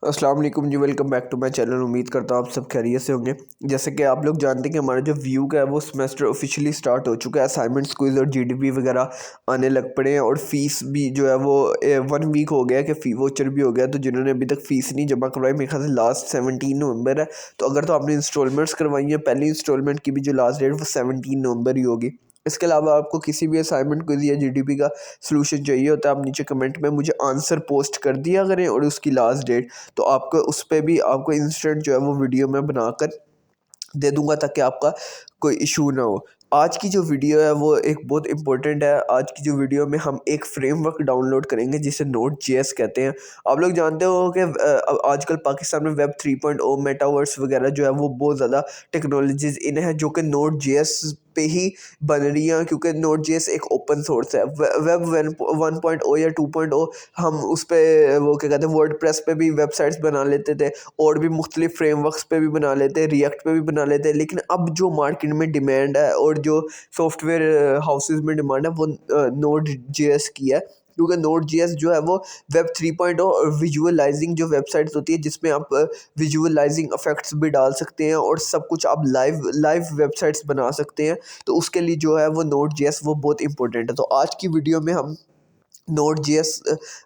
अस्सलाम वालेकुम जी। Welcome back to my channel. उम्मीद करता हूँ आप सब खैरियत से होंगे। जैसे कि आप लोग जानते हैं कि हमारा जो व्यू का है वो सेमेस्टर ऑफिशियली स्टार्ट हो चुका है। असाइनमेंट्स क्विज और जीडीपी वगैरह आने लग पड़े हैं और फीस भी जो है वो 1 वीक हो गया है कि फ़ी वोचर भी हो गया। तो जिन्होंने अभी तक फ़ीस नहीं जमा करवाई, मेरे ख्याल से लास्ट 17 नवंबर है। तो अगर तो आपने इंस्टॉलमेंट्स करवाई हैं, पहली इंस्टॉलमेंट की भी जो लास्ट डेट वो 17 नवंबर ही होगी। इसके अलावा आपको किसी भी असाइनमेंट क्विज या जीडीपी का सलूशन चाहिए होता है, आप नीचे कमेंट में मुझे आंसर पोस्ट कर दिया करें और उसकी लास्ट डेट, तो आपको उस पे भी आपको इंस्टेंट जो है वो वीडियो में बनाकर दे दूंगा ताकि आपका कोई इशू ना हो। आज की जो वीडियो है वो एक बहुत इंपॉर्टेंट है। आज की जो वीडियो में हम एक फ्रेमवर्क डाउनलोड करेंगे जिसे नोड जेएस कहते हैं। आप लोग जानते हो कि आजकल पाकिस्तान में वेब 3.0 मेटावर्स वगैरह जो है वो बहुत ज़्यादा टेक्नोलॉजीज इन है जो कि नोड जेएस पे ही बन रही हैं, क्योंकि नोड जेएस एक ओपन सोर्स है। वेब 1.0 या 2.0 हम उस पर वो क्या कहते हैं वर्डप्रेस पे भी वेबसाइट्स बना लेते थे और भी मुख्तलिफ फ्रेमवर्क्स पे भी बना लेते हैं, रिएक्ट पे भी बना लेते हैं। लेकिन अब जो मार्केट में डिमांड है और जो सॉफ्टवेयर हाउसेज में डिमांड है वो नोड जेएस की है, क्योंकि नोड जेएस जो है वो वेब 3.0 और विजुअलाइजिंग जो वेबसाइट्स होती है जिसमें आप विजुअलाइजिंग इफेक्ट्स भी डाल सकते हैं और सब कुछ आप लाइव लाइव वेबसाइट्स बना सकते हैं। तो उसके लिए जो है वो नोड जेएस वो बहुत इंपॉर्टेंट है। तो आज की वीडियो में हम नोड जेएस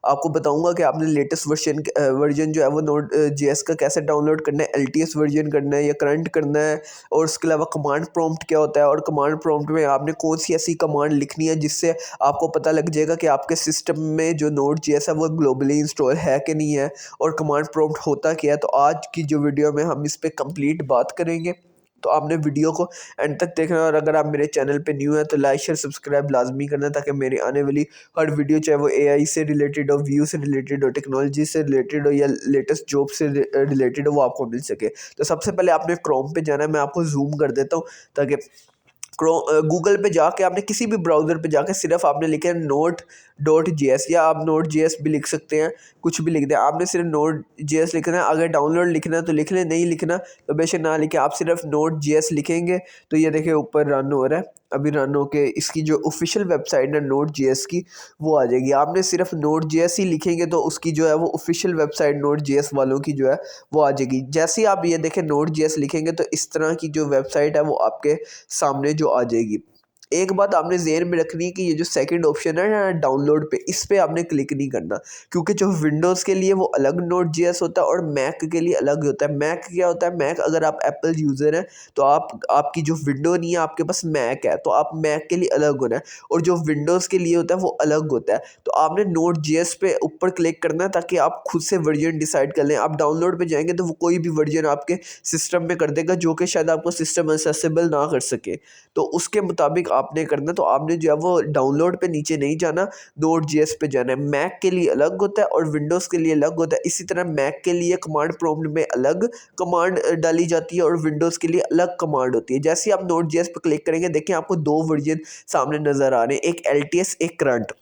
आपको बताऊंगा कि आपने लेटेस्ट वर्जन जो है वो नोड जेएस का कैसे डाउनलोड करना है, एलटीएस वर्जन करना है या करंट करना है, और उसके अलावा कमांड प्रॉम्प्ट क्या होता है और कमांड प्रॉम्प्ट में आपने कौन सी ऐसी कमांड लिखनी है जिससे आपको पता लग जाएगा कि आपके सिस्टम में जो नोड जेएस है वो ग्लोबली इंस्टॉल है कि नहीं है और कमांड प्रॉम्प्ट होता क्या है। तो आज की जो वीडियो में हम इस पर कंप्लीट बात करेंगे। तो आपने वीडियो को एंड तक देखना है और अगर आप मेरे चैनल पे न्यू है तो लाइक शेयर सब्सक्राइब लाजमी करना ताकि मेरी आने वाली हर वीडियो, चाहे वो एआई से रिलेटेड हो, व्यू से रिलेटेड हो, टेक्नोलॉजी से रिलेटेड हो या लेटेस्ट जॉब से रिलेटेड हो, वो आपको मिल सके। तो सबसे पहले आपने क्रोम पे जाना है। मैं आपको जूम कर देता हूँ ताकि गूगल पे जाके आपने किसी भी ब्राउज़र पे जाके सिर्फ आपने लिखा है नोट डॉट जे एस, या आप नोट जे एस भी लिख सकते हैं, कुछ भी लिख दें। आपने सिर्फ नोट जे एस लिखना है। अगर डाउनलोड लिखना है तो लिख लें, नहीं लिखना तो बेशक ना लिखे। आप सिर्फ नोट जे एस लिखेंगे तो ये देखिए ऊपर रन हो रहा है। अभी रन हो के इसकी जो ऑफिशियल वेबसाइट है नोट जे एस की वो आ जाएगी। आपने सिर्फ नोट जे एस ही लिखेंगे तो उसकी जो है वो ऑफिशियल वेबसाइट नोट जे एस वालों की जो है वो आ जाएगी। जैसे ही आप ये देखें नोट जे एस लिखेंगे तो इस तरह की जो वेबसाइट है वो आपके सामने जो आ जाएगी। एक बात आपने ज़हन में रखनी है कि ये जो सेकंड ऑप्शन है ना डाउनलोड पे, इस पे आपने क्लिक नहीं करना, क्योंकि जो विंडोज़ के लिए वो अलग नोट जेएस होता है और मैक के लिए अलग होता है। मैक क्या होता है, मैक अगर आप एप्पल यूज़र हैं तो आपकी जो विंडो नहीं है, आपके पास मैक है तो आप मैक के लिए अलग होना है, और जो विंडोज़ के लिए होता है वो अलग होता है। तो आपने नोट जेएस पे ऊपर क्लिक करना है ताकि आप खुद से वर्जन डिसाइड कर लें। आप डाउनलोड पे जाएंगे तो वो कोई भी वर्जन आपके सिस्टम में कर देगा जो कि शायद आपको सिस्टम एक्सेसिबल ना कर सके। तो उसके मुताबिक आपने करना। तो आपने जो है वो डाउनलोड पे नीचे नहीं जाना, नोट जेएस पे जाना है। मैक के लिए अलग होता है और विंडोज़ के लिए अलग होता है। इसी तरह मैक के लिए कमांड प्रॉम्प्ट में अलग कमांड डाली जाती है और विंडोज़ के लिए अलग कमांड होती है। जैसे ही आप नोट जेएस पे क्लिक करेंगे देखें आपको दो वर्जन सामने नज़र आ रहे हैं, एक एलटीएस एक करंट।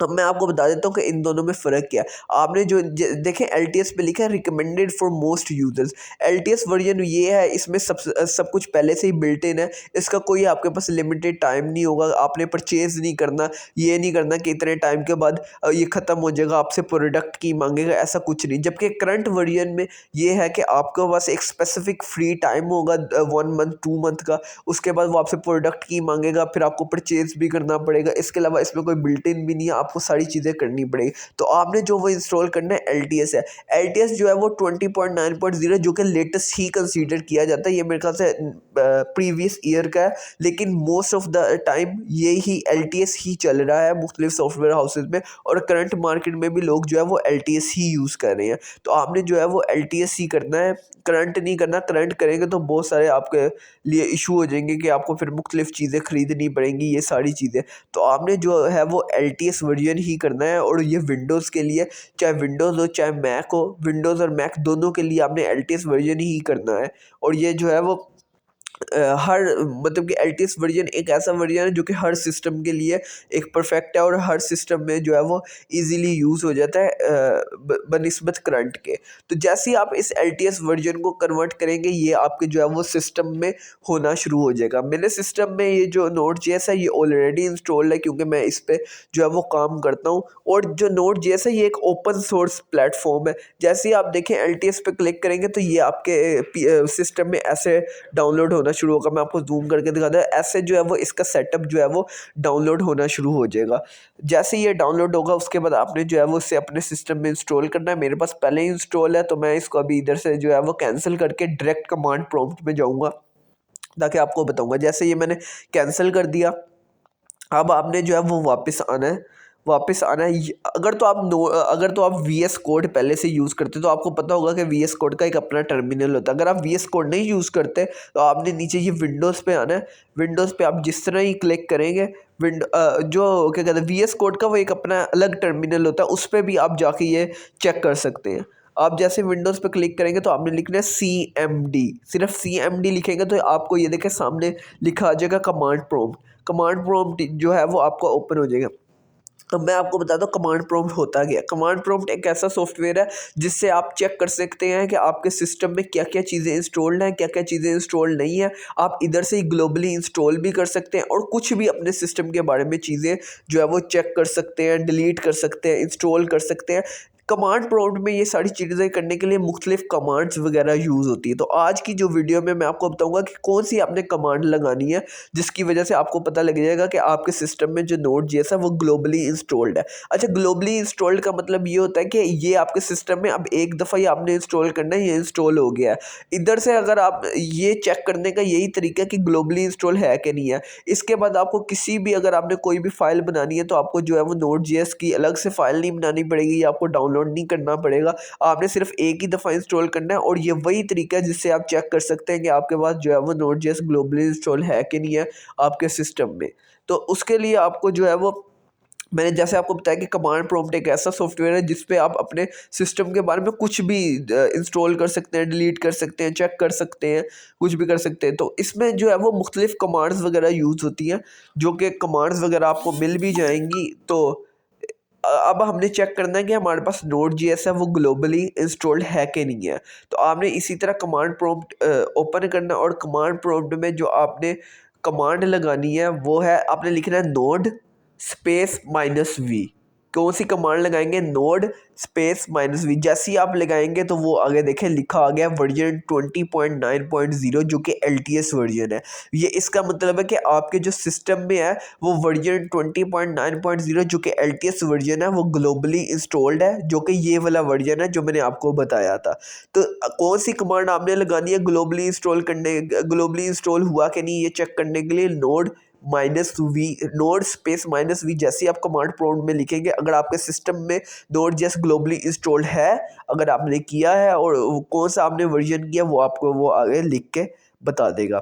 अब मैं आपको बता देता हूँ कि इन दोनों में फ़र्क क्या है। आपने जो देखें एलटीएस पे लिखा है recommended for most users. LTS version ये है, इसमें सब कुछ पहले से ही बिल्ट इन है। इसका कोई आपके पास लिमिटेड टाइम नहीं होगा, आपने परचेज नहीं करना, ये नहीं करना कि इतने टाइम के बाद ये ख़त्म हो जाएगा, आपसे प्रोडक्ट की मांगेगा, ऐसा कुछ नहीं। जबकि करंट वर्जन में ये है कि आपके पास एक स्पेसिफिक फ्री टाइम होगा 1 मंथ 2 मंथ का, उसके बाद वो आपसे प्रोडक्ट की मांगेगा, फिर आपको परचेज भी करना पड़ेगा। इसके अलावा इसमें कोई बिल्ट इन भी नहीं है, आपको सारी चीज़ें करनी पड़ेगी। तो आपने जो वो इंस्टॉल करना है एलटीएस है। एलटीएस जो है वो 20.9.0 जो कि लेटेस्ट ही कंसीडर किया जाता है। ये मेरे ख्याल से प्रीवियस ईयर का है, लेकिन मोस्ट ऑफ द टाइम ये ही एलटीएस ही चल रहा है मुख्तलिफ सॉफ्टवेयर हाउसेज में, और करंट मार्केट में भी लोग जो है वो एलटीएस ही यूज़ कर रहे हैं। तो आपने जो है वो एलटीएस ही करना है, करंट नहीं करना। करंट करेंगे तो बहुत सारे आपके लिए इशू हो जाएंगे कि आपको फिर मुख्तलिफ चीज़ें ख़रीदनी पड़ेंगी, ये सारी चीज़ें। तो आपने जो है वो एलटीएस वर्जन ही करना है, और ये विंडोज़ के लिए, चाहे विंडोज़ हो चाहे मैक हो, विंडोज़ और मैक दोनों के लिए आपने एलटीएस वर्जन ही करना है। और ये जो है वो हर मतलब कि एलटीएस वर्जन एक ऐसा वर्जन है जो कि हर सिस्टम के लिए एक परफेक्ट है और हर सिस्टम में जो है वो इजीली यूज़ हो जाता है बनिस्बत करंट के। तो जैसे ही आप इस एलटीएस वर्जन को कन्वर्ट करेंगे ये आपके जो है वो सिस्टम में होना शुरू हो जाएगा। मेरे सिस्टम में ये जो Node.js है ये ऑलरेडी इंस्टॉल्ड है क्योंकि मैं इस पर जो है वो काम करता हूँ। और जो Node.js है ये एक ओपन सोर्स प्लेटफॉर्म है। जैसे ही आप देखें एलटीएस पे क्लिक करेंगे तो ये आपके सिस्टम में ऐसे डाउनलोड होना शुरू होगा। मैं आपको जूम करके दिखाता हूँ, ऐसे जो है वो इसका सेटअप जो है वो डाउनलोड होना शुरू हो जाएगा। जैसे ये डाउनलोड होगा उसके बाद आपने जो है वो इसे अपने सिस्टम में इंस्टॉल करना है। मेरे पास पहले ही इंस्टॉल है तो मैं इसको अभी इधर से जो है वो कैंसिल करके डायरेक्ट कमांड प्रॉम्प्ट में जाऊँगा ताकि आपको बताऊँगा। जैसे ये मैंने कैंसिल कर दिया, अब आपने जो है वो वापस आना है। अगर तो आप वी एस कोड पहले से यूज़ करते तो आपको पता होगा कि वी एस कोड का एक अपना टर्मिनल होता है। अगर आप वी एस कोड नहीं यूज़ करते तो आपने नीचे ये विंडोज़ पे आना है। विंडोज़ पे आप जिस तरह ही क्लिक करेंगे जो क्या कहते हैं वी एस कोड का वो एक अपना अलग टर्मिनल होता है, उस पर भी आप जाके ये चेक कर सकते हैं। आप जैसे विंडोज़ पे क्लिक करेंगे तो आपने लिखना है CMD, सिर्फ CMD लिखेंगे तो आपको ये देखें सामने लिखा आ जाएगा कमांड प्रॉम्प्ट जो है वो आपको ओपन हो जाएगा। अब मैं आपको बताता हूँ कमांड प्रॉम्प्ट होता क्या है। कमांड प्रॉम्प्ट एक ऐसा सॉफ्टवेयर है जिससे आप चेक कर सकते हैं कि आपके सिस्टम में क्या क्या चीज़ें इंस्टॉल्ड हैं, क्या क्या चीज़ें इंस्टॉल नहीं है। आप इधर से ही ग्लोबली इंस्टॉल भी कर सकते हैं और कुछ भी अपने सिस्टम के बारे में चीज़ें जो है वो चेक कर सकते हैं, डिलीट कर सकते हैं, इंस्टॉल कर सकते हैं। कमांड प्रॉम्प्ट में ये सारी चीज़ें करने के लिए मुख्तलिफ कमांड्स वगैरह यूज़ होती है। तो आज की जो वीडियो में मैं आपको बताऊंगा कि कौन सी आपने कमांड लगानी है जिसकी वजह से आपको पता लग जाएगा कि आपके सिस्टम में जो Node.js है वो ग्लोबली इंस्टॉल्ड है। अच्छा, ग्लोबली इंस्टॉल्ड का मतलब ये होता है कि ये आपके सिस्टम में अब एक दफ़ा ही आपने इंस्टॉल करना है, ये इंस्टॉल हो गया है। इधर से अगर आप ये चेक करने का यही तरीका है कि ग्लोबली इंस्टॉल है कि नहीं है। इसके बाद आपको किसी भी अगर आपने कोई भी फाइल बनानी है तो आपको जो है वो Node.js की अलग से फाइल नहीं बनानी पड़ेगी या आपको डाउनलोड नहीं करना पड़ेगा। आपने सिर्फ एक ही दफ़ा इंस्टॉल करना है और ये वही तरीका है जिससे आप चेक कर सकते हैं कि आपके पास जो है वो Node.js ग्लोबली इंस्टॉल है कि नहीं है आपके सिस्टम में। तो उसके लिए आपको जो है वो मैंने जैसे आपको बताया कि कमांड प्रॉम्प्ट एक ऐसा सॉफ्टवेयर है जिस पे आप अपने सिस्टम के बारे में कुछ भी इंस्टॉल कर सकते हैं, डिलीट कर सकते हैं, चेक कर सकते हैं, कुछ भी कर सकते हैं। तो इसमें जो है वो मुख्तलिफ कमांड्स वगैरह यूज़ होती हैं जो कि कमांड्स वगैरह आपको मिल भी जाएंगी। तो अब हमने चेक करना है कि हमारे पास Node.js है वो ग्लोबली इंस्टॉल्ड है कि नहीं है। तो आपने इसी तरह कमांड प्रॉम्प्ट ओपन करना और कमांड प्रॉम्प्ट में जो आपने कमांड लगानी है वो है आपने लिखना है node स्पेस -v। कौन सी कमांड लगाएंगे? node space -v। जैसे ही आप लगाएंगे तो वो आगे देखें लिखा आ गया वर्जन 20.9.0 जो कि LTS वर्जन है। ये इसका मतलब है कि आपके जो सिस्टम में है वो वर्जन 20.9.0 जो कि LTS वर्जन है वो ग्लोबली इंस्टॉल्ड है, जो कि ये वाला वर्जन है जो मैंने आपको बताया था। तो कौन सी कमांड आपने लगानी है ग्लोबली इंस्टॉल हुआ कि नहीं ये चेक करने के लिए? नोड स्पेस -v जैसे आप कमांड प्रॉम्प्ट में लिखेंगे, अगर आपके सिस्टम में Node.js ग्लोबली इंस्टॉल्ड है, अगर आपने किया है और कौन सा आपने वर्जन किया वो आपको वो आगे लिख के बता देगा।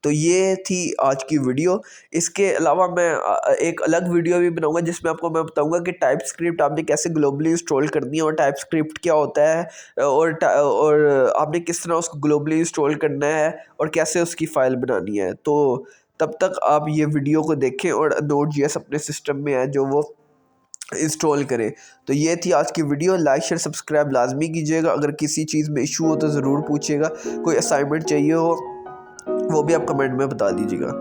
तो ये थी आज की वीडियो। इसके अलावा मैं एक अलग वीडियो भी बनाऊंगा जिसमें आपको मैं बताऊंगा कि टाइप स्क्रिप्ट आपने कैसे ग्लोबली इंस्टॉल करनी है और टाइप स्क्रिप्ट क्या होता है और आपने किस तरह उसको ग्लोबली इंस्टॉल करना है और कैसे उसकी फ़ाइल बनानी है। तो तब तक आप ये वीडियो को देखें और Node.js अपने सिस्टम में है जो वो इंस्टॉल करें। तो ये थी आज की वीडियो। लाइक शेयर सब्सक्राइब लाजमी कीजिएगा। अगर किसी चीज़ में इशू हो तो ज़रूर पूछिएगा। कोई असाइनमेंट चाहिए हो वो भी आप कमेंट में बता दीजिएगा।